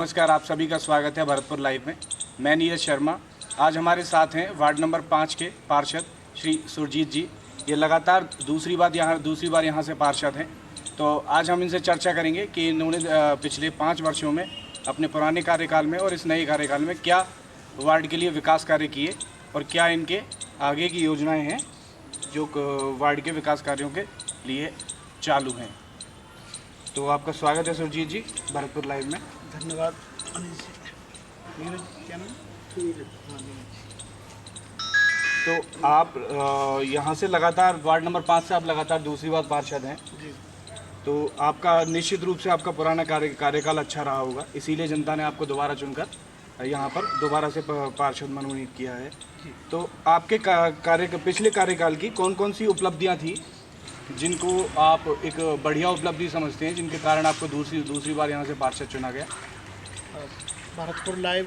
नमस्कार, आप सभी का स्वागत है भरतपुर लाइव में। मैं नीरज शर्मा। आज हमारे साथ हैं वार्ड नंबर 5 के पार्षद श्री सुरजीत जी। ये लगातार दूसरी बार यहाँ से पार्षद हैं। तो आज हम इनसे चर्चा करेंगे कि इन्होंने पिछले 5 वर्षों में अपने पुराने कार्यकाल में और इस नए कार्यकाल में क्या वार्ड के लिए विकास कार्य किए और क्या इनके आगे की योजनाएँ हैं जो वार्ड के विकास कार्यों के लिए चालू हैं। तो आपका स्वागत है सुरजीत जी भरतपुर लाइव में। धन्यवाद अनिल जी। नीरज क्या नाम? नीरज। तो आप यहाँ से लगातार वार्ड नंबर 5 से आप लगातार दूसरी बार पार्षद हैं जी। तो आपका निश्चित रूप से आपका पुराना कार्यकाल अच्छा रहा होगा, इसीलिए जनता ने आपको दोबारा चुनकर यहाँ पर दोबारा से पार्षद मनोनीत किया है। तो आपके पिछले कार्यकाल की कौन कौन सी उपलब्धियाँ थी जिनको आप एक बढ़िया उपलब्धि समझते हैं, जिनके कारण आपको दूसरी बार यहाँ से पार्षद चुना गया? भरतपुर लाइव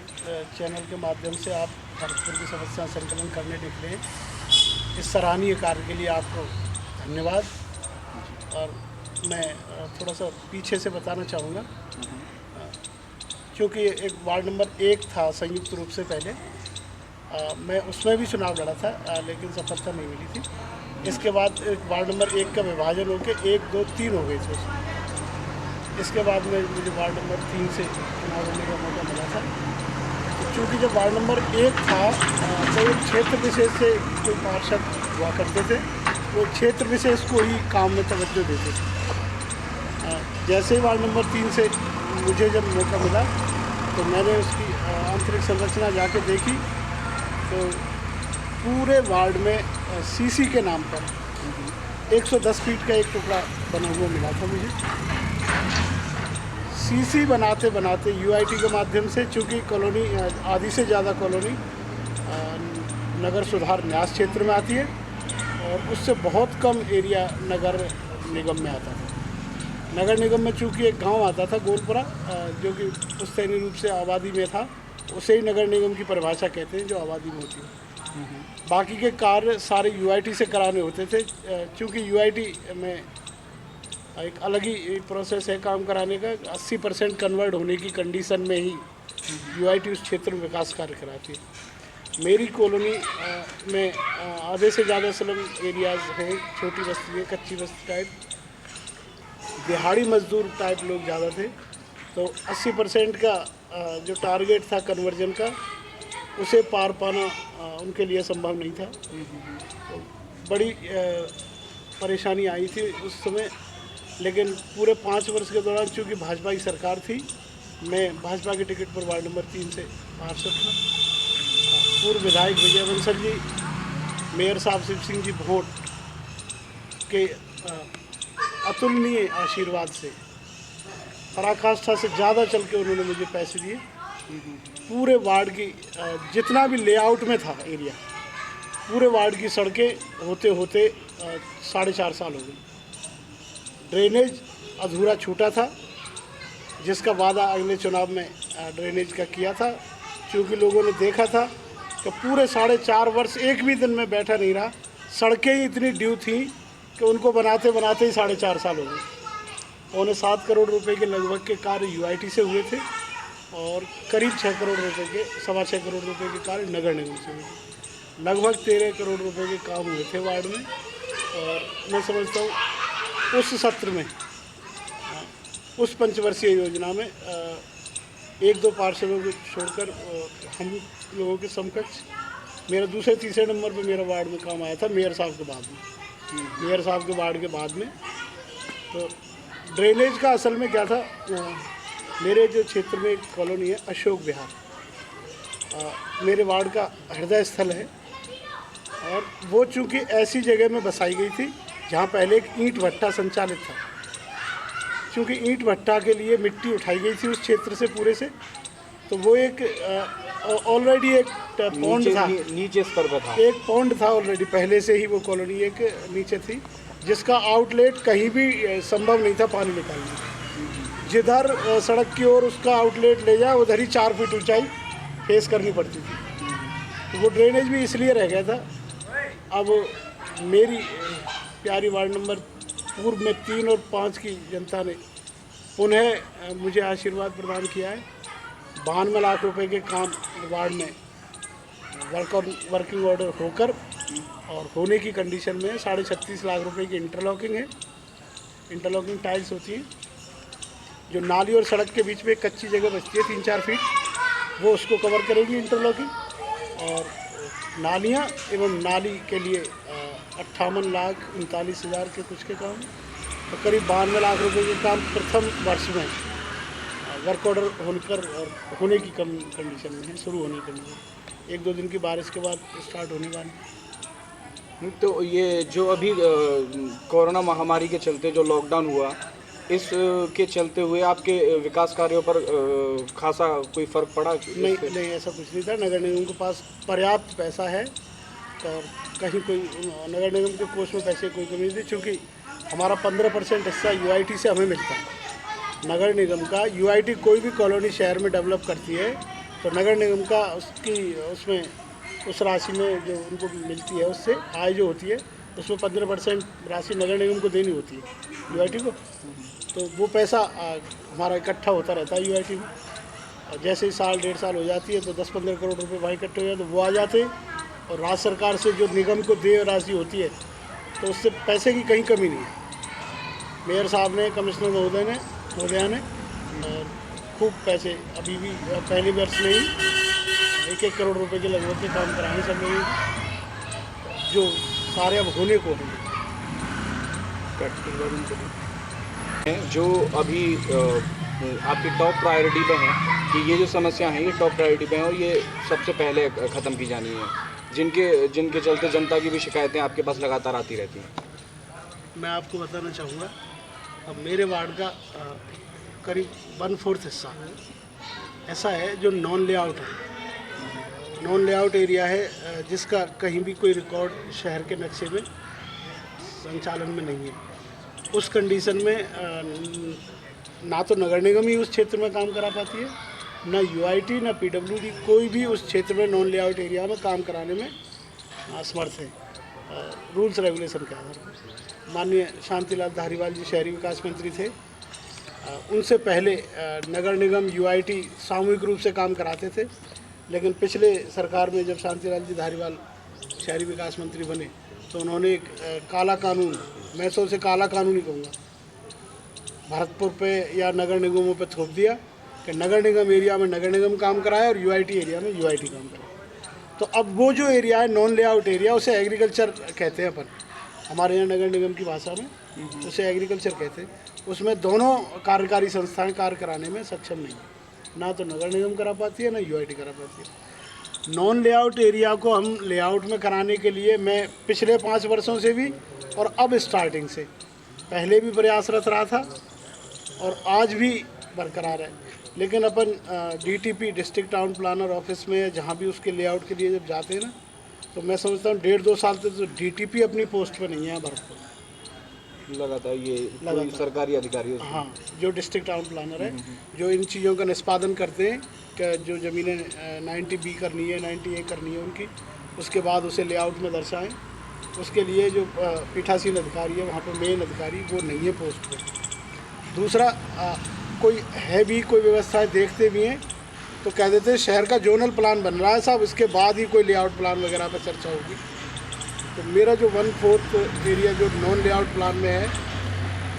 चैनल के माध्यम से आप भरतपुर की समस्या संकलन करने निकले हैं। इस सराहनीय कार्य के लिए आपको धन्यवाद। और मैं थोड़ा सा पीछे से बताना चाहूँगा, क्योंकि एक वार्ड नंबर 1 था संयुक्त रूप से पहले, मैं उसमें भी चुनाव लड़ा था लेकिन सफलता नहीं मिली थी। इसके बाद वार्ड नंबर 1 का विभाजन होकर 1, 2, 3 हो गई थी उसमें। इसके बाद में मुझे वार्ड नंबर 3 से चुनाव लड़ने का मौका मिला था। तो चूँकि जब वार्ड नंबर 1 था तो एक क्षेत्र विशेष से कोई पार्षद हुआ करते थे, वो क्षेत्र विशेष को ही काम में तवज्जो देते थे। जैसे ही वार्ड नंबर 3 से मुझे जब मौका मिला तो मैंने उसकी आंतरिक संरचना जाके देखी तो पूरे वार्ड में सीसी के नाम पर 110 फीट का एक टुकड़ा बना हुआ मिला था मुझे। सीसी बनाते बनाते यूआईटी के माध्यम से, चूँकि कॉलोनी आधी से ज़्यादा कॉलोनी नगर सुधार न्यास क्षेत्र में आती है और उससे बहुत कम एरिया नगर निगम में आता था। नगर निगम में चूँकि एक गांव आता था गोलपुरा, जो कि पुश्तैनी रूप से आबादी में था, उसे ही नगर निगम की परिभाषा कहते हैं जो आबादी में होती है। बाकी के कार्य सारे यूआईटी से कराने होते थे। क्योंकि यूआईटी में एक अलग ही प्रोसेस है काम कराने का। 80% कन्वर्ट होने की कंडीशन में ही यूआईटी उस क्षेत्र में विकास कार्य कराती है। मेरी कॉलोनी में आधे से ज़्यादा स्लम एरियाज़ हैं, छोटी बस्ती है, कच्ची बस्ती टाइप, दिहाड़ी मजदूर टाइप लोग ज़्यादा थे। तो 80% का जो टारगेट था कन्वर्जन का, उसे पार पाना उनके लिए संभव नहीं था। तो बड़ी परेशानी आई थी उस समय। लेकिन पूरे 5 वर्ष के दौरान चूँकि भाजपा की सरकार थी, मैं भाजपा के टिकट पर वार्ड नंबर 3 से पार्षद था। पूर्व विधायक विजय बंसल जी, मेयर साहब शिव सिंह जी भोट के अतुलनीय आशीर्वाद से, पराकाष्ठा से ज़्यादा चल के उन्होंने मुझे पैसे दिए। पूरे वार्ड की जितना भी लेआउट में था एरिया, पूरे वार्ड की सड़कें होते होते 4.5 साल हो गई। ड्रेनेज अधूरा छूटा था, जिसका वादा अगले चुनाव में ड्रेनेज का किया था। क्योंकि लोगों ने देखा था कि पूरे 4.5 वर्ष एक भी दिन में बैठा नहीं रहा, सड़कें ही इतनी ड्यू थी कि उनको बनाते बनाते ही 4.5 साल हो गए। 7 करोड़ रुपए के लगभग के कार्य यूआईटी से हुए थे और करीब 6 करोड़ रुपए के, 6.25 करोड़ रुपए के कार्य नगर निगम से हुए थे। लगभग 13 करोड़ रुपए के काम हुए थे वार्ड में। और मैं समझता हूँ उस सत्र में, उस पंचवर्षीय योजना में 1-2 पार्षदों को छोड़कर हम लोगों के समकक्ष मेरा दूसरे तीसरे नंबर पे मेरा वार्ड में काम आया था, मेयर साहब के बाद में। मेयर साहब के वार्ड के बाद में तो ड्रेनेज का असल में क्या था, मेरे जो क्षेत्र में एक कॉलोनी है अशोक विहार, मेरे वार्ड का हृदय स्थल है। और वो चूँकि ऐसी जगह में बसाई गई थी जहाँ पहले एक ईंट भट्टा संचालित था। क्योंकि ईंट भट्टा के लिए मिट्टी उठाई गई थी उस क्षेत्र से पूरे से, तो वो एक ऑलरेडी एक पॉन्ड था, नीचे स्तर पर था, एक पॉन्ड था ऑलरेडी पहले से ही। वो कॉलोनी एक नीचे थी जिसका आउटलेट कहीं भी संभव नहीं था पानी निकालने। जिधर सड़क की ओर उसका आउटलेट ले जाए उधर ही 4 फीट ऊंचाई फेस करनी पड़ती थी। तो वो ड्रेनेज भी इसलिए रह गया था। अब मेरी प्यारी वार्ड नंबर पूर्व में 3 और 5 की जनता ने पुनः मुझे आशीर्वाद प्रदान किया है 92 लाख रुपए के काम वार्ड में वर्किंग ऑर्डर होकर और होने की कंडीशन में 36.5 लाख रुपए की इंटरलॉकिंग है। इंटरलॉकिंग टाइल्स होती हैं। जो नाली और सड़क के बीच में कच्ची जगह बचती है 3-4 फीट, वो उसको कवर करेगी इंटरलॉकिंग। और नालियाँ एवं नाली के लिए 58,39,000 के कुछ के काम, तो करीब 92 लाख रुपए के काम प्रथम वर्ष में वर्क ऑर्डर होने की कंडीशन में है, शुरू होने की कंडीशन। 1-2 दिन की बारिश के बाद स्टार्ट होने वाली। तो ये जो अभी कोरोना महामारी के चलते जो लॉकडाउन हुआ, इस के चलते हुए आपके विकास कार्यों पर खासा कोई फ़र्क पड़ा? नहीं, ऐसा कुछ नहीं था। नगर निगम के पास पर्याप्त पैसा है और कहीं कोई नगर निगम के कोष में पैसे की कोई कमी नहीं थी, क्योंकि हमारा 15% हिस्सा यूआईटी से हमें मिलता है। नगर निगम का यूआईटी कोई भी कॉलोनी शहर में डेवलप करती है तो नगर निगम का उसमें उस राशि में जो उनको मिलती है, उससे आय जो होती है उसमें 15% राशि नगर निगम को देनी होती है यूआईटी को। तो वो पैसा हमारा इकट्ठा होता रहता है यूआईटी में। और जैसे ही साल 1.5 साल हो जाती है तो 10-15 करोड़ रुपए वहाँ इकट्ठे हो जाते, तो वो आ जाते हैं। और राज्य सरकार से जो निगम को देय राशि होती है तो उससे पैसे की कहीं कमी नहीं है। मेयर साहब ने, कमिश्नर महोदया ने खूब पैसे अभी भी पहले वर्ष में ही 1-1 करोड़ रुपए के लगभग के काम कराने सब लोग, जो सारे अब होने को हैं। जो अभी आपकी टॉप प्रायोरिटी पे हैं कि ये जो समस्या हैं ये टॉप प्रायोरिटी पे हैं और ये सबसे पहले ख़त्म की जानी है, जिनके चलते जनता की भी शिकायतें आपके पास लगातार आती रहती हैं? मैं आपको बताना चाहूँगा, अब मेरे वार्ड का करीब 1/4 हिस्सा ऐसा है जो नॉन लेआउट है। नॉन लेआउट एरिया है जिसका कहीं भी कोई रिकॉर्ड शहर के नक्शे में संचालन में नहीं है। उस कंडीशन में ना तो नगर निगम ही उस क्षेत्र में काम करा पाती है, ना यूआईटी ना पीडब्ल्यूडी कोई भी उस क्षेत्र में नॉन लेआउट एरिया में काम कराने में असमर्थ है रूल्स रेगुलेशन के आधार पर। माननीय शांतिलाल धारीवाल जी शहरी विकास मंत्री थे, उनसे पहले नगर निगम यूआईटी सामूहिक रूप से काम कराते थे, लेकिन पिछले सरकार में जब शांतिलाल जी धारीवाल शहरी विकास मंत्री बने तो उन्होंने एक काला कानून, मैं तो उसे काला कानून ही कहूँगा, भरतपुर पे या नगर निगमों पे थोप दिया कि नगर निगम एरिया में नगर निगम काम कराए और यूआईटी एरिया में यूआईटी काम कराए। तो अब वो जो एरिया है नॉन लेआउट एरिया, उसे एग्रीकल्चर कहते हैं अपन, हमारे यहाँ नगर निगम की भाषा में उसे एग्रीकल्चर कहते हैं। उसमें दोनों कार्यकारी संस्थाएं कार्य कराने में सक्षम नहीं है, ना तो नगर निगम करा पाती है ना यूआईटी करा पाती है। नॉन लेआउट एरिया को हम लेआउट में कराने के लिए मैं पिछले 5 वर्षों से भी और अब स्टार्टिंग से पहले भी प्रयासरत रहा था और आज भी बरकरार है। लेकिन अपन DTP district town planner office में जहाँ भी उसके लेआउट के लिए जब जाते हैं ना, तो मैं समझता हूँ 1.5-2 साल तक तो डीटीपी अपनी पोस्ट पे नहीं है भरतपुर। लगातार ये कोई सरकारी अधिकारी? हाँ, जो डिस्ट्रिक्ट टाउन प्लानर है, जो इन चीज़ों का निष्पादन करते हैं कि जो ज़मीनें 90B करनी है, 90A करनी है उनकी, उसके बाद उसे लेआउट में दर्शाएं, उसके लिए जो पीठासीन अधिकारी है वहाँ पे मेन अधिकारी वो नहीं है पोस्ट पे। दूसरा कोई है भी, कोई व्यवस्थाएं देखते भी हैं तो कह देते हैं शहर का जोनल प्लान बन रहा है साहब, इसके बाद ही कोई लेआउट प्लान वगैरह पर चर्चा होगी। तो मेरा जो 1/4 एरिया जो नॉन लेआउट प्लान में है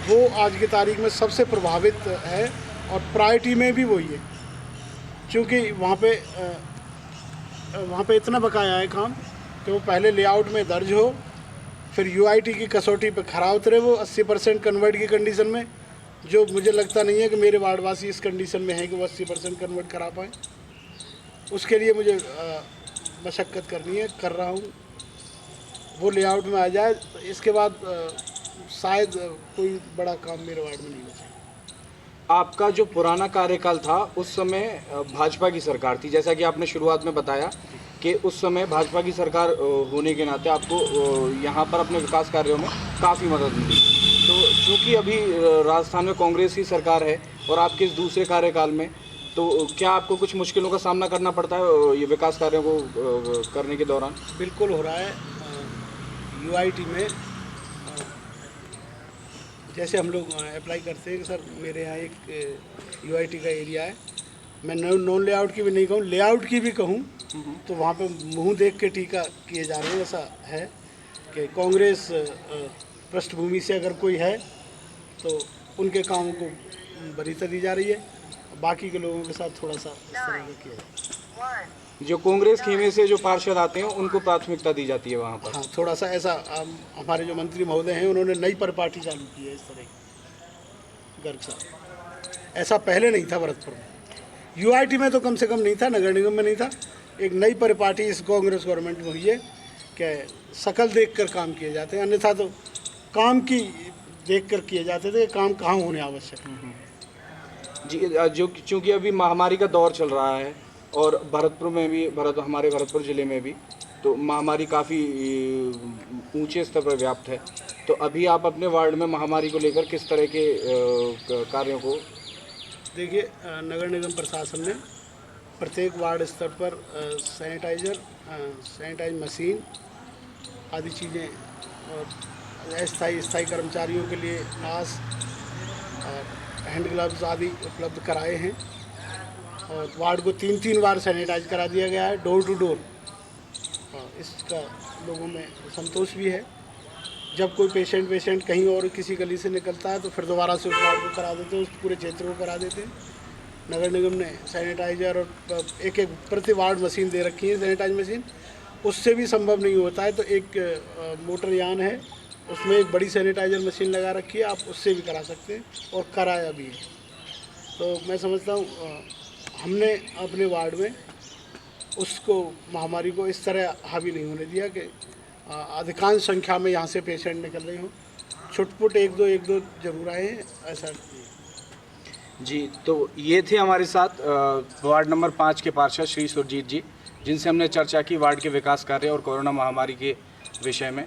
वो आज की तारीख में सबसे प्रभावित है और प्रायोरिटी में भी वही है, क्योंकि वहाँ पे इतना बकाया है काम कि वो पहले लेआउट में दर्ज हो, फिर यूआईटी की कसौटी पे खरा उतरे वो 80% कन्वर्ट की कंडीशन में, जो मुझे लगता नहीं है कि मेरे वार्डवासी इस कंडीशन में हैं कि वो 80% कन्वर्ट करा पाएँ। उसके लिए मुझे मशक्क़त करनी है, कर रहा हूँ, वो लेआउट में आ जाए, इसके बाद शायद कोई बड़ा काम मेरे वार्ड में नहीं हो सकता। आपका जो पुराना कार्यकाल था उस समय भाजपा की सरकार थी, जैसा कि आपने शुरुआत में बताया कि उस समय भाजपा की सरकार होने के नाते आपको यहाँ पर अपने विकास कार्यों में काफ़ी मदद मिली। तो चूँकि अभी राजस्थान में कांग्रेस की सरकार है और आपके इस दूसरे कार्यकाल में, तो क्या आपको कुछ मुश्किलों का सामना करना पड़ता है ये विकास कार्यों को करने के दौरान? बिल्कुल हो रहा है। यूआईटी में जैसे हम लोग अप्लाई करते हैं कि सर मेरे यहाँ एक यूआईटी का एरिया है, मैं नॉन लेआउट की भी नहीं कहूँ, लेआउट की भी कहूँ तो वहाँ पे मुंह देख के टीका किए जा रहे हैं। ऐसा है कि कांग्रेस पृष्ठभूमि से अगर कोई है तो उनके कामों को वरीयता दी जा रही है, बाकी के लोगों के साथ थोड़ा सा इस तरह का किया जाता है। जो कांग्रेस खेमे से जो पार्षद आते हैं उनको प्राथमिकता दी जाती है वहाँ पर। हाँ, थोड़ा सा ऐसा हमारे जो मंत्री महोदय हैं उन्होंने नई परिपाटी चालू की है इस तरह की। गर्ग साहब, ऐसा पहले नहीं था भरतपुर में, यूआईटी में तो कम से कम नहीं था, नगर निगम में नहीं था। एक नई परिपाटी इस कांग्रेस गवर्नमेंट में हुई है कि शकल देखकर काम किए जाते हैं, अन्यथा तो काम की देखकर किए जाते थे, काम कहाँ होने आवश्यक है। जी, जो चूँकि अभी महामारी का दौर चल रहा है और भरतपुर में भी हमारे भरतपुर ज़िले में भी तो महामारी काफ़ी ऊंचे स्तर पर व्याप्त है, तो अभी आप अपने वार्ड में महामारी को लेकर किस तरह के कार्यों को? देखिए, नगर निगम प्रशासन ने प्रत्येक वार्ड स्तर पर सैनिटाइज मशीन आदि चीज़ें और स्थायी कर्मचारियों के लिए मास्क और हैंड ग्लव्स आदि उपलब्ध कराए हैं और वार्ड को 3-3 बार सैनिटाइज करा दिया गया है, डोर टू डोर। इसका लोगों में संतोष भी है। जब कोई पेशेंट कहीं और किसी गली से निकलता है तो फिर दोबारा से उस वार्ड को करा देते हैं, उस पूरे क्षेत्र को करा देते हैं। नगर निगम ने सैनिटाइजर और एक प्रति वार्ड मशीन दे रखी है, सैनिटाइज मशीन। उससे भी संभव नहीं होता है तो एक मोटर यान है, उसमें एक बड़ी सैनिटाइजर मशीन लगा रखी है, आप उससे भी करा सकते हैं और कराया भी है। तो मैं समझता हूँ हमने अपने वार्ड में उसको महामारी को इस तरह हावी नहीं होने दिया कि अधिकांश संख्या में यहाँ से पेशेंट निकल रहे हों। छुटपुट एक दो जरूर आए हैं, ऐसा जी। तो ये थे हमारे साथ वार्ड नंबर 5 के पार्षद श्री सुरजीत जी, जिनसे हमने चर्चा की वार्ड के विकास कार्य और कोरोना महामारी के विषय में।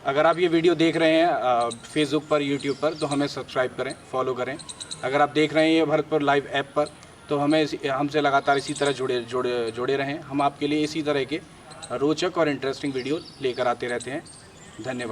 अगर आप ये वीडियो देख रहे हैं फेसबुक पर, यूट्यूब पर, तो हमें सब्सक्राइब करें, फॉलो करें। अगर आप देख रहे हैं ये भरतपुर लाइव ऐप पर, तो हमसे लगातार इसी तरह जुड़े रहें। हम आपके लिए इसी तरह के रोचक और इंटरेस्टिंग वीडियो लेकर आते रहते हैं। धन्यवाद।